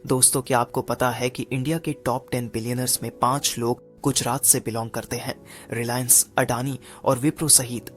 दोस्तों, क्या आपको पता है कि इंडिया के टॉप 10 बिलियनर्स में 5 लोग गुजरात से बिलोंग करते हैं। रिलायंस, अडानी और विप्रो सहित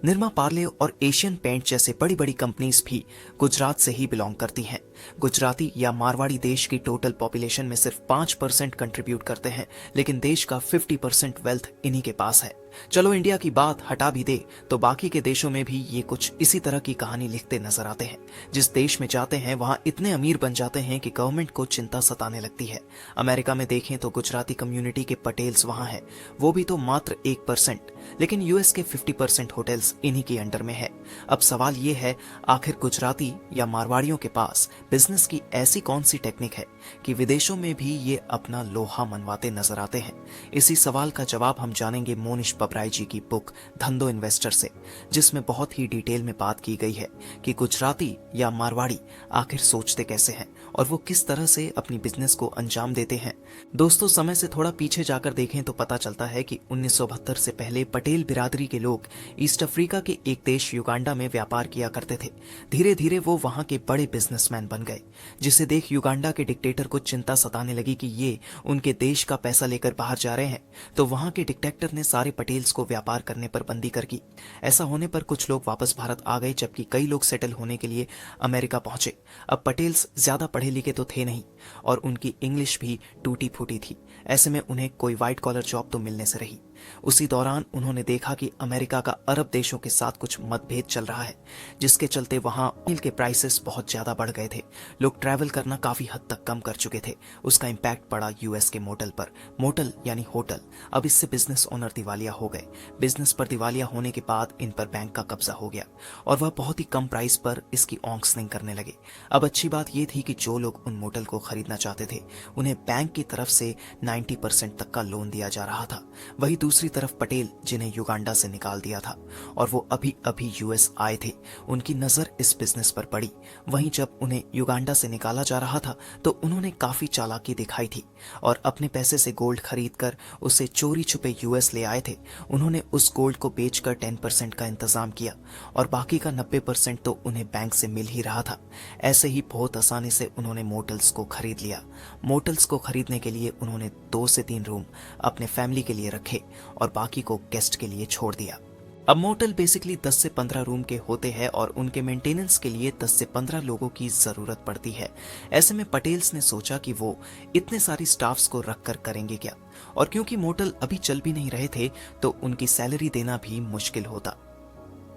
निरमा, पार्ले और एशियन पेंट जैसे बड़ी बड़ी कंपनीज भी गुजरात से ही बिलोंग करती हैं। गुजराती या मारवाड़ी देश की टोटल पॉपुलेशन में सिर्फ 5% कंट्रीब्यूट करते हैं, लेकिन देश का 50% वेल्थ इन्हीं के पास है। चलो इंडिया की बात हटा भी दे तो बाकी के देशों में भी ये कुछ इसी तरह की कहानी लिखते नजर आते हैं। जिस देश में जाते हैं वहां इतने अमीर बन जाते हैं कि गवर्नमेंट को चिंता सताने लगती है। अमेरिका में देखें तो गुजराती कम्युनिटी के पटेल्स वहां है, वो भी तो मात्र 1%, लेकिन यूएस के 50% होटल्स इन्हीं के अंडर में है। अब सवाल ये है, आखिर गुजराती या मारवाड़ियों के पास बिजनेस की ऐसी कौन सी टेक्निक है कि विदेशों में भी ये अपना लोहा मनवाते नजर आते हैं। इसी सवाल का जवाब हम जानेंगे मोनिश पबराई जी की बुक धंधो इन्वेस्टर से, जिसमें बहुत ही डिटेल में बात की गई है कि गुजराती या मारवाड़ी आखिर सोचते कैसे हैं और वो किस तरह से अपनी बिजनेस को अंजाम देते हैं। दोस्तों, समय से थोड़ा पीछे जाकर देखें तो पता चलता है कि 1972 से पहले पटेल बिरादरी के लोग ईस्ट अफ्रीका के एक देश युगांडा में व्यापार किया करते थे। धीरे धीरे वो वहां के बड़े बिजनेसमैन बन गए, जिसे देख युगांडा के डिक्टेटर को चिंता सताने लगी कि ये उनके देश का पैसा लेकर बाहर जा रहे हैं। तो वहां के डिक्टेटर ने सारे पटेल्स को व्यापार करने पर बंदी कर दी। ऐसा होने पर कुछ लोग वापस भारत आ गए, जबकि कई लोग सेटल होने के लिए अमेरिका पहुंचे। अब पटेल्स ज्यादा पढ़े लिखे तो थे नहीं और उनकी इंग्लिश भी टूटी फूटी थी। ऐसे में उन्हें कोई व्हाइट कॉलर जॉब तो मिलने से रही। उसी दौरान उन्होंने देखा कि अमेरिका का अरब देशों के साथ कुछ मतभेद चल रहा है, जिसके चलते वहां ऑयल के प्राइसेस बहुत ज्यादा बढ़ गए थे। लोग ट्रैवल करना काफी हद तक कम कर चुके थे। उसका इंपैक्ट पड़ा यूएस के मोटल पर। मोटल यानी होटल। अब इससे बिजनेस ओनर दिवालिया हो गए। बिजनेस पर दिवालिया होने के बाद इन पर बैंक का कब्जा हो गया और वह बहुत ही कम प्राइस पर इसकी ऑक्शनिंग करने लगे। अब अच्छी बात यह थी कि जो लोग उन मोटल को खरीदना चाहते थे उन्हें बैंक की तरफ से 90% तक का लोन दिया जा रहा था। वही दूसरी तरफ पटेल, जिन्हें युगांडा से निकाल दिया था और वो अभी अभी यूएस आए थे, उनकी नजर इस बिजनेस पर पड़ी। वहीं जब उन्हें युगांडा से निकाला जा रहा था तो उन्होंने काफी चालाकी दिखाई थी और अपने पैसे से गोल्ड खरीदकर उसे चोरी छुपे यूएस ले आए थे। उन्होंने उस गोल्ड को बेचकर 10% का इंतजाम किया और बाकी का 90% तो उन्हें बैंक से मिल ही रहा था। ऐसे ही बहुत आसानी से उन्होंने मोटल्स को खरीद लिया। मोटल्स को खरीदने के लिए उन्होंने 2 से 3 रूम अपने फैमिली के लिए रखे और बाकी को गेस्ट के लिए छोड़ दिया। अब मोटल बेसिकली 10 से 15 रूम के होते हैं और उनके मेंटेनेंस के लिए 10 से 15 लोगों की जरूरत पड़ती है। ऐसे में पटेल्स ने सोचा कि वो इतने सारी स्टाफ्स को रखकर करेंगे क्या, और क्योंकि मोटल अभी चल भी नहीं रहे थे तो उनकी सैलरी देना भी मुश्किल होता।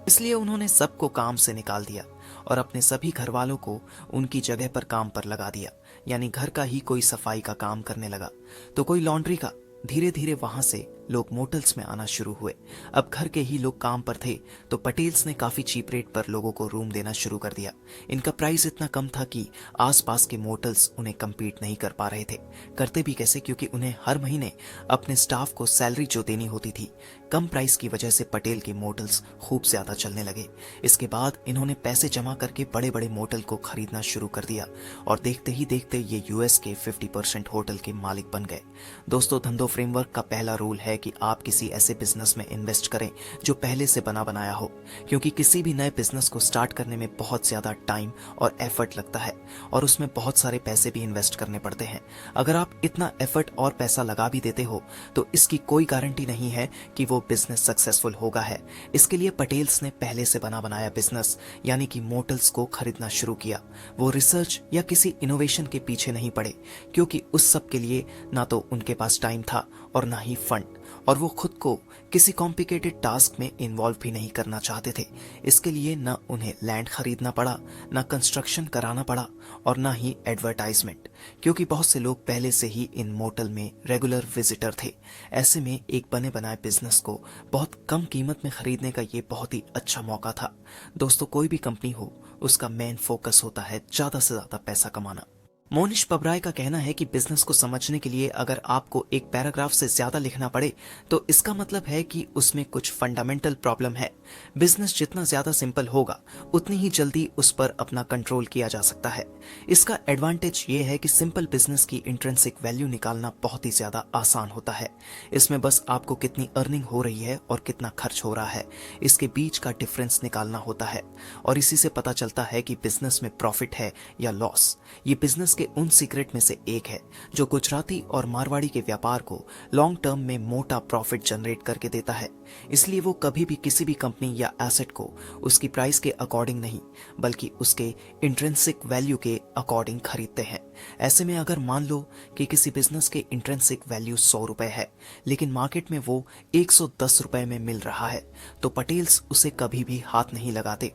इसलिए उन्होंने सबको काम से निकाल दिया और अपने सभी घर वालों को उनकी जगह पर काम पर लगा दिया। यानी घर का ही कोई सफाई का काम करने लगा तो कोई लॉन्ड्री का। धीरे धीरे वहां से लोग मोटल्स में आना शुरू हुए। अब घर के ही लोग काम पर थे तो पटेल्स ने काफी चीप रेट पर लोगों को रूम देना शुरू कर दिया। इनका प्राइस इतना कम था कि आसपास के मोटल्स उन्हें कम्पीट नहीं कर पा रहे थे। करते भी कैसे, क्योंकि उन्हें हर महीने अपने स्टाफ को सैलरी जो देनी होती थी। कम प्राइस की वजह से पटेल के मोटल्स खूब ज्यादा चलने लगे। इसके बाद इन्होंने पैसे जमा करके बड़े बड़े मोटल को खरीदना शुरू कर दिया और देखते ही देखते ये यूएस के 50% होटल के मालिक बन गए। दोस्तों, धंधो फ्रेमवर्क का पहला रूल है कि आप किसी ऐसे बिजनेस में इन्वेस्ट करें जो पहले से बना बनाया हो, क्योंकि किसी भी नए बिजनेस को स्टार्ट करने में बहुत ज्यादा टाइम और एफर्ट लगता है और उसमें बहुत सारे पैसे भी इन्वेस्ट करने पड़ते हैं। अगर आप इतना एफर्ट और पैसा लगा भी देते हो तो इसकी कोई गारंटी नहीं है कि वो बिजनेस सक्सेसफुल होगा है। इसके लिए पटेल्स ने पहले से बना बनाया बिजनेस यानी कि मोटल्स को खरीदना शुरू किया। वो रिसर्च या किसी इनोवेशन के पीछे नहीं पड़े, क्योंकि उस सब के लिए ना तो उनके पास टाइम था और ना ही फंड, और वो खुद को किसी कॉम्प्लिकेटेड टास्क में इन्वॉल्व भी नहीं करना चाहते थे। इसके लिए ना उन्हें लैंड खरीदना पड़ा, ना कंस्ट्रक्शन कराना पड़ा और ना ही एडवर्टाइजमेंट, क्योंकि बहुत से लोग पहले से ही इन मोटल में रेगुलर विजिटर थे। ऐसे में एक बने बनाए बिजनेस को बहुत कम कीमत में खरीदने का ये बहुत ही अच्छा मौका था। दोस्तों, कोई भी कंपनी हो, उसका मेन फोकस होता है ज्यादा से ज्यादा पैसा कमाना। मोनिश पबराय का कहना है कि बिजनेस को समझने के लिए अगर आपको एक पैराग्राफ से ज्यादा लिखना पड़े तो इसका मतलब है कि उसमें कुछ फंडामेंटल प्रॉब्लम है। बिजनेस जितना ज्यादा सिंपल होगा उतनी ही जल्दी उस पर अपना कंट्रोल किया जा सकता है। इसका एडवांटेज ये है कि सिंपल बिजनेस की इंट्रिंसिक वैल्यू निकालना बहुत ही ज्यादा आसान होता है। इसमें बस आपको कितनी अर्निंग हो रही है और कितना खर्च हो रहा है, इसके बीच का डिफरेंस निकालना होता है और इसी से पता चलता है कि बिजनेस में प्रॉफिट है या लॉस। ये बिजनेस के के उन सीक्रेट में से एक है जो गुजराती और मारवाड़ी के व्यापार को लॉन्ग टर्म में मोटा प्रॉफिट जनरेट करके देता है। इसलिए वो कभी भी किसी भी कंपनी या एसेट को उसकी प्राइस के अकॉर्डिंग नहीं बल्कि उसके इंट्रिंसिक वैल्यू के अकॉर्डिंग खरीदते हैं। ऐसे में अगर मान लो कि किसी बिजनेस के इंट्रिंसिक वैल्यू 100 रुपए है लेकिन मार्केट में वो 110 रुपए में मिल रहा है तो पटेल्स उसे कभी भी हाथ नहीं लगाते।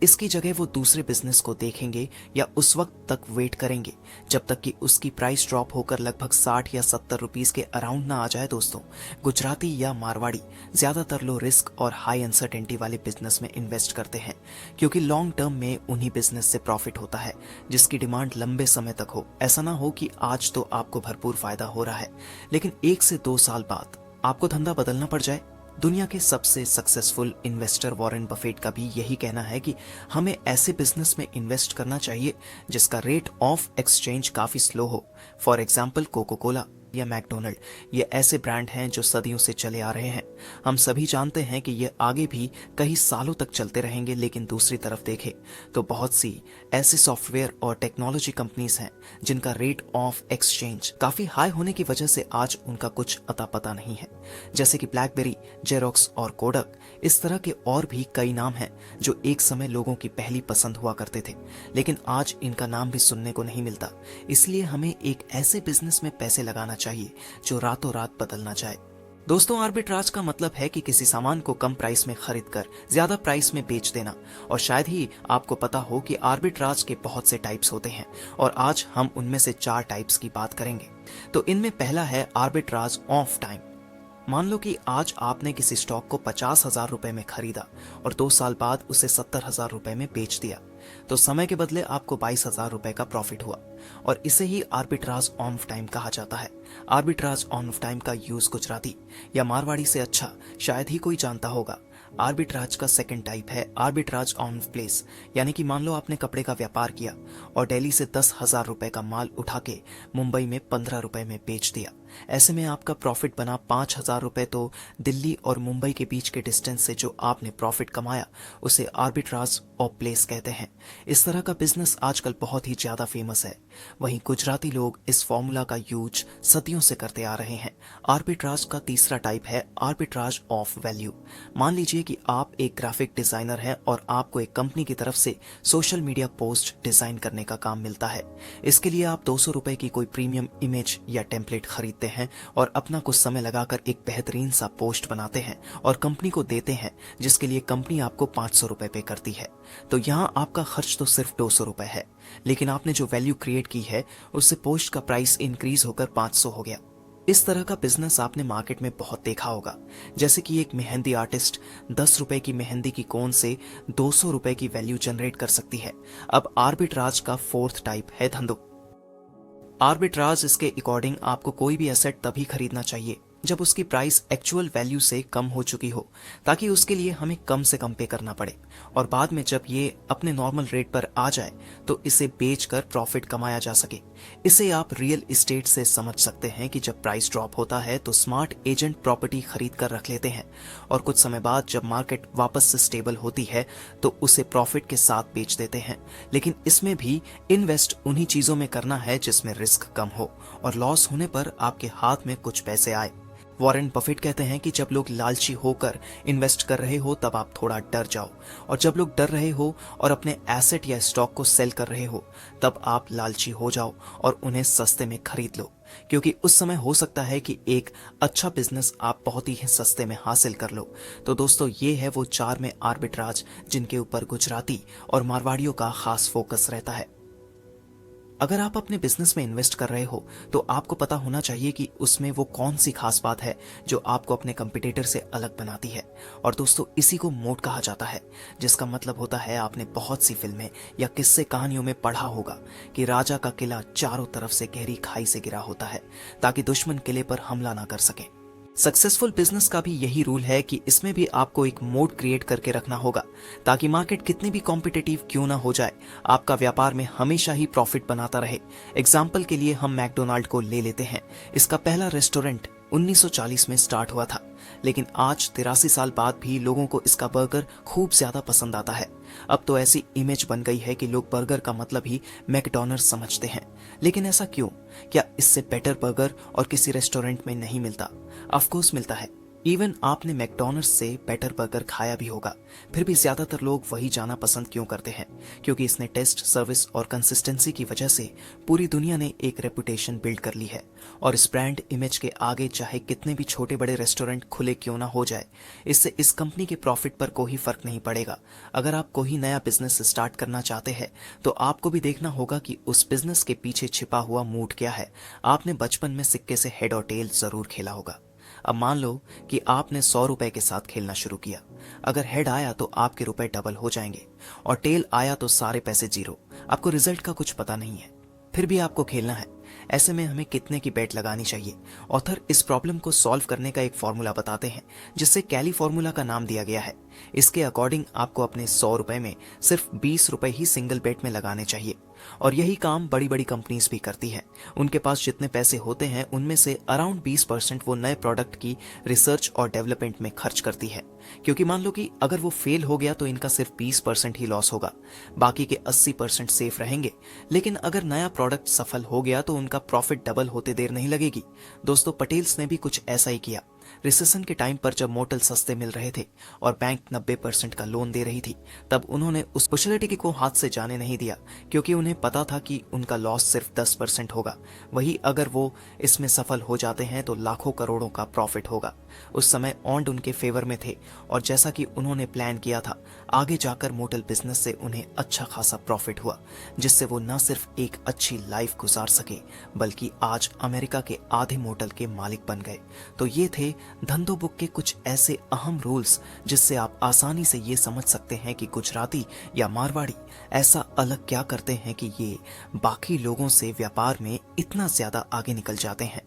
इसकी जगह वो दूसरे बिजनेस को देखेंगे या उस वक्त तक वेट करेंगे जब तक कि उसकी प्राइस ड्रॉप होकर लगभग 60 या 70 रुपीस के अराउंड ना आ जाए। दोस्तों, गुजराती या मारवाड़ी ज्यादातर लो रिस्क और हाई अनसर्टेनिटी वाले बिजनेस में इन्वेस्ट करते हैं क्योंकि लॉन्ग टर्म में उन्हीं बिजनेस से प्रॉफिट होता है जिसकी डिमांड लंबे समय तक हो। ऐसा ना हो कि आज तो आपको भरपूर फायदा हो रहा है लेकिन 1 से 2 साल बाद आपको धंधा बदलना पड़ जाए। दुनिया के सबसे सक्सेसफुल इन्वेस्टर वॉरेन बफेट का भी यही कहना है कि हमें ऐसे बिजनेस में इन्वेस्ट करना चाहिए जिसका रेट ऑफ एक्सचेंज काफी स्लो हो। फॉर एग्जाम्पल कोको कोला या मैकडोनल्ड, ये ऐसे ब्रांड हैं जो सदियों से चले आ रहे हैं। हम सभी जानते हैं कि ये आगे भी कई सालों तक चलते रहेंगे, लेकिन दूसरी तरफ देखें तो बहुत सी ऐसे सॉफ्टवेयर और टेक्नोलॉजी कंपनीज हैं जिनका रेट ऑफ एक्सचेंज काफी हाई होने की वजह से आज उनका कुछ अता पता नहीं है, जैसे कि ब्लैकबेरी, जेरोक्स और कोडक। इस तरह के और भी कई नाम हैं जो एक समय लोगों की पहली पसंद हुआ करते थे लेकिन आज इनका नाम भी सुनने को नहीं मिलता। इसलिए हमें एक ऐसे बिजनेस में पैसे लगाना चाहिए जो रातों रात बदलना चाहे। दोस्तों, आर्बिट्राज का मतलब है कि किसी सामान को कम प्राइस में खरीद कर ज्यादा प्राइस में बेच देना। और शायद ही आपको पता हो कि आर्बिट्राज के बहुत से टाइप्स होते हैं और आज हम उनमें से 4 टाइप्स की बात करेंगे। तो इनमें पहला है आर्बिट्राज ऑफ टाइम। मान लो कि आज आपने किसी स्टॉक को 50,000 रुपए में खरीदा और 2 साल बाद उसे 70,000 रुपए में बेच दिया, तो समय के बदले आपको 22,000 रुपए का प्रॉफिट हुआ और इसे ही आर्बिट्राज ऑन टाइम कहा जाता है। आर्बिट्राज ऑन टाइम का यूज गुजराती या मारवाड़ी से अच्छा शायद ही कोई जानता होगा। आर्बिट्राज का सेकंड टाइप है आर्बिट्राज ऑन प्लेस, यानी कि मान लो आपने कपड़े का व्यापार किया और दिल्ली से 10,000 रुपए का माल उठा के मुंबई में 15 रुपए में बेच दिया। ऐसे में आपका प्रॉफिट बना 5,000 रुपए। तो दिल्ली और मुंबई के बीच के डिस्टेंस से जो आपने प्रॉफिट कमाया उसे आर्बिट्राज ऑफ प्लेस कहते हैं। इस तरह का बिजनेस आजकल बहुत ही ज्यादा फेमस है। वहीं गुजराती लोग इस फॉर्मूला का यूज सदियों से करते आ रहे हैं। आर्बिट्राज का तीसरा टाइप है आर्बिट्राज ऑफ वैल्यू। मान लीजिए कि आप एक ग्राफिक डिजाइनर हैं और आपको एक कंपनी की तरफ से सोशल मीडिया पोस्ट डिजाइन करने का काम मिलता है। इसके लिए आप 200 रुपए की कोई प्रीमियम इमेज या टेम्पलेट खरीदते हैं और अपना कुछ समय लगाकर एक बेहतरीन सा पोस्ट बनाते हैं और कंपनी को देते हैं, जिसके लिए कंपनी आपको 500 रुपए पे करती है। तो यहाँ आपका खर्च तो सिर्फ 200 रुपए है, लेकिन आपने जो वैल्यू क्रिएट की है उससे पोस्ट का प्राइस इंक्रीज होकर 500 हो गया। इस तरह का बिजनेस आपने मार्केट में बहुत देखा होगा, जैसे कि एक मेहंदी आर्टिस्ट 10 रुपए की मेहंदी की कोन से 200 रुपए की वैल्यू जनरेट कर सकती है। अब आर्बिट्राज का फोर्थ टाइप है धंधो। आर्बिट्राज इसके अकॉर्डिंग आपको कोई भी एसेट तभी खरीदना चाहिए जब उसकी प्राइस एक्चुअल वैल्यू से कम हो चुकी हो, ताकि उसके लिए हमें कम से कम पे करना पड़े और बाद में जब ये अपने नॉर्मल रेट पर आ जाए तो इसे बेचकर प्रॉफिट कमाया जा सके। इसे आप रियल एस्टेट से समझ सकते हैं कि जब प्राइस ड्रॉप होता है तो स्मार्ट एजेंट प्रॉपर्टी खरीद कर रख लेते हैं और कुछ समय बाद जब मार्केट वापस से स्टेबल होती है तो उसे प्रॉफिट के साथ बेच देते हैं। लेकिन इसमें भी इन्वेस्ट उन्हीं चीजों में करना है जिसमें रिस्क कम हो और लॉस होने पर आपके हाथ में कुछ पैसे आए। वॉरेन बफेट कहते हैं कि जब लोग लालची होकर इन्वेस्ट कर रहे हो तब आप थोड़ा डर जाओ, और जब लोग डर रहे हो और अपने एसेट या स्टॉक को सेल कर रहे हो तब आप लालची हो जाओ और उन्हें सस्ते में खरीद लो, क्योंकि उस समय हो सकता है कि एक अच्छा बिजनेस आप बहुत ही सस्ते में हासिल कर लो। तो दोस्तों, ये है वो 4 में आर्बिट्राज जिनके ऊपर गुजराती और मारवाड़ियों का खास फोकस रहता है। अगर आप अपने बिजनेस में इन्वेस्ट कर रहे हो तो आपको पता होना चाहिए कि उसमें वो कौन सी खास बात है जो आपको अपने कंपटीटर से अलग बनाती है। और दोस्तों, इसी को मोट कहा जाता है, जिसका मतलब होता है आपने बहुत सी फिल्में या किस्से कहानियों में पढ़ा होगा कि राजा का किला चारों तरफ से गहरी खाई से घिरा होता है ताकि दुश्मन किले पर हमला ना कर सके। सक्सेसफुल बिजनेस का भी यही रूल है कि इसमें भी आपको एक मोड क्रिएट करके रखना होगा ताकि मार्केट कितनी भी कॉम्पिटिटिव क्यों ना हो जाए, आपका व्यापार में हमेशा ही प्रॉफिट बनाता रहे। एग्जाम्पल के लिए हम मैकडोनाल्ड को ले लेते हैं। इसका पहला रेस्टोरेंट 1940 में स्टार्ट हुआ था। लेकिन आज 83 साल बाद भी लोगों को इसका बर्गर खूब ज्यादा पसंद आता है। अब तो ऐसी इमेज बन गई है कि लोग बर्गर का मतलब ही मैकडॉनल्ड्स समझते हैं। लेकिन ऐसा क्यों? क्या इससे बेटर बर्गर और किसी रेस्टोरेंट में नहीं मिलता? ऑफ कोर्स मिलता है। इवन आपने मैकडॉनल्ड्स से बेटर बर्गर खाया भी होगा, फिर भी ज्यादातर लोग वही जाना पसंद क्यों करते हैं? क्योंकि इसने टेस्ट, सर्विस और कंसिस्टेंसी की वजह से पूरी दुनिया ने एक रेपुटेशन बिल्ड कर ली है। और इस ब्रांड इमेज के आगे चाहे कितने भी छोटे बड़े रेस्टोरेंट खुले क्यों ना हो जाए, इससे इस कंपनी के प्रॉफिट पर कोई फर्क नहीं पड़ेगा। अगर आप कोई नया बिजनेस स्टार्ट करना चाहते हैं तो आपको भी देखना होगा कि उस बिजनेस के पीछे छिपा हुआ मूड क्या है। आपने बचपन में सिक्के से हेड और टेल जरूर खेला होगा। अब मान लो कि आपने 100 रुपए के साथ खेलना शुरू किया। अगर हेड आया तो आपके रुपए डबल हो जाएंगे और टेल आया तो सारे पैसे जीरो। आपको रिजल्ट का कुछ पता नहीं है, फिर भी आपको खेलना है। ऐसे में हमें कितने की बेट लगानी चाहिए? ऑथर इस प्रॉब्लम को सॉल्व करने का एक फॉर्मूला बताते हैं, जिससे कैली फॉर्मूला का नाम दिया गया है। इसके अकॉर्डिंग आपको अपने 100 रुपए में सिर्फ 20 रुपए ही सिंगल बेट में लगाने चाहिए। और यही काम बड़ी बड़ी कंपनीज भी करती है। उनके पास जितने पैसे होते हैं उनमें से अराउंड 20% वो नए प्रोडक्ट की रिसर्च और डेवलपमेंट में खर्च करती है। क्योंकि मान लो कि अगर वो फेल हो गया तो इनका सिर्फ 20% ही लॉस होगा, बाकी के 80% सेफ रहेंगे। लेकिन अगर नया प्रोडक्ट सफल हो गया तो उनका प्रॉफिट डबल होते देर नहीं लगेगी। दोस्तों, पटेल्स ने भी कुछ ऐसा ही किया। रिसेशन के टाइम पर जब मोटल सस्ते मिल रहे थे और बैंक 90% का लोन दे रही थी, तब उन्होंने उस अपॉर्चुनिटी को हाथ से जाने नहीं दिया, क्योंकि उन्हें पता था कि उनका लॉस सिर्फ 10% होगा। वही अगर वो इसमें सफल हो जाते हैं तो लाखों करोड़ों का प्रॉफिट होगा। उस समय ऑन्ड उनके फेवर में थे और जैसा कि उन्होंने प्लान किया था, आगे जाकर मोटल बिजनेस से उन्हें अच्छा खासा प्रॉफिट हुआ, जिससे वो न सिर्फ एक अच्छी लाइफ गुजार सके बल्कि आज अमेरिका के आधे मोटल के मालिक बन गए। तो ये थे धंधो बुक के कुछ ऐसे अहम रूल्स, जिससे आप आसानी से ये समझ सकते हैं कि गुजराती या मारवाड़ी ऐसा अलग क्या करते हैं कि ये बाकी लोगों से व्यापार में इतना ज्यादा आगे निकल जाते हैं।